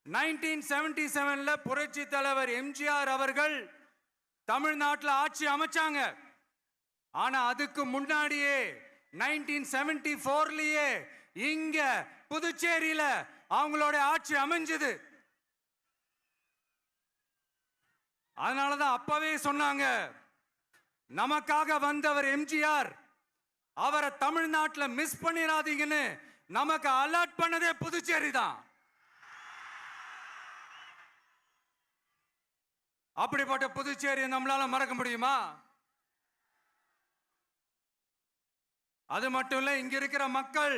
1977 புரட்சி தலைவர் எம்ஜிஆர் அவர்கள் தமிழ்நாட்டில் ஆட்சி அமைச்சாங்க. ஆனா அதுக்கு முன்னாடியே 1974லயே இங்க புதுச்சேரியில அவங்களோட ஆட்சி அமைஞ்சது. அதனாலதான் அப்பவே சொன்னாங்க, நமக்காக வந்தவர் எம்ஜிஆர், அவரை தமிழ்நாட்டில் மிஸ் பண்ணிடாதீங்கன்னு நமக்கு அலர்ட் பண்ணதே புதுச்சேரி தான். அப்படிப்பட்ட புதுச்சேரியை நம்மளால மறக்க முடியுமா? அது மட்டும் இல்ல, இங்க இருக்கிற மக்கள்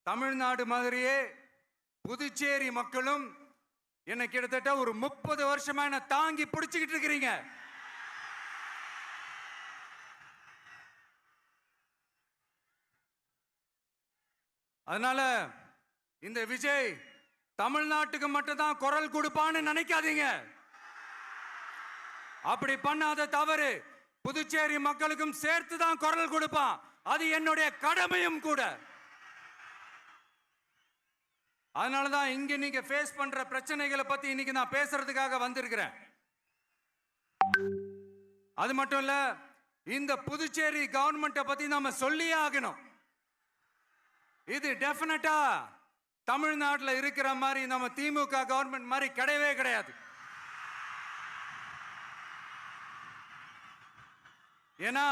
தமிழ்நாடு மாதிரியே புதுச்சேரி மக்களும் என்ன கிட்டத்தட்ட ஒரு 30 வருஷமா என்ன தாங்கி பிடிச்சுக்கிட்டு இருக்கிறீங்க. அதனால இந்த விஜய் தமிழ்நாட்டுக்கு மட்டும்தான் குரல் கொடுப்பான்னு நினைக்காதீங்க. அப்படி பண்ணாத தவறு புதுச்சேரி மக்களுக்கும் சேர்த்து தான் குரல் கொடுப்பான். அது என்னுடைய கடமையும் கூட. அதனாலதான் இங்க நீங்க ஃபேஸ் பண்ற பிரச்சனைகளை பத்தி இன்னைக்கு நான் பேசுறதுக்காக வந்திருக்கிறேன். அது மட்டும் இல்ல, இந்த புதுச்சேரி கவர்மெண்ட்டை பத்தி நாம சொல்லியே ஆகணும். இது டெஃபினட்டா தமிழ்நாட்டில் இருக்கிற மாதிரி நம்ம திமுக கவர்மெண்ட் மாதிரி கிடையவே கிடையாது. ஏன்னா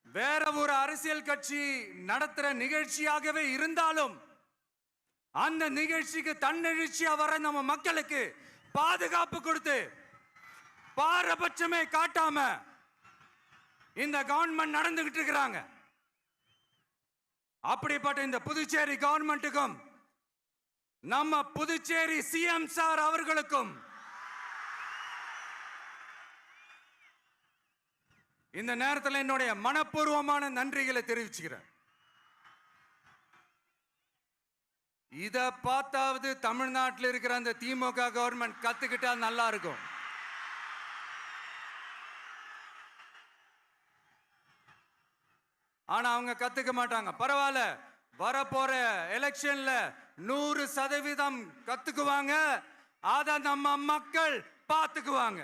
வேற ஒரு அரசியல் கட்சி நடத்துற நிகழ்ச்சியாகவே இருந்தாலும் அந்த நிகழ்ச்சிக்கு தன்னெழுச்சியா வர நம்ம மக்களுக்கு பாதுகாப்பு கொடுத்து பாரபட்சமே காட்டாம இந்த கவர்மெண்ட் நடந்துகிட்டு இருக்கிறாங்க. அப்படிப்பட்ட இந்த புதுச்சேரி கவர்மெண்ட்டுக்கும் நம்ம புதுச்சேரி சிஎம் சார் அவர்களுக்கும் இந்த நேரத்தில் என்னுடைய மனப்பூர்வமான நன்றிகளை தெரிவிச்சுக்கிறேன். இத பார்த்தாவது தமிழ்நாட்டில் இருக்கிற அந்த திமுக கவர்மெண்ட் கத்துக்கிட்டா நல்லா இருக்கும். ஆனா அவங்க கத்துக்க மாட்டாங்க. பரவாயில்ல, வரப்போற எலெக்ஷன்ல 100% கத்துக்குவாங்க. அத நம்ம மக்கள் பார்த்துக்குவாங்க.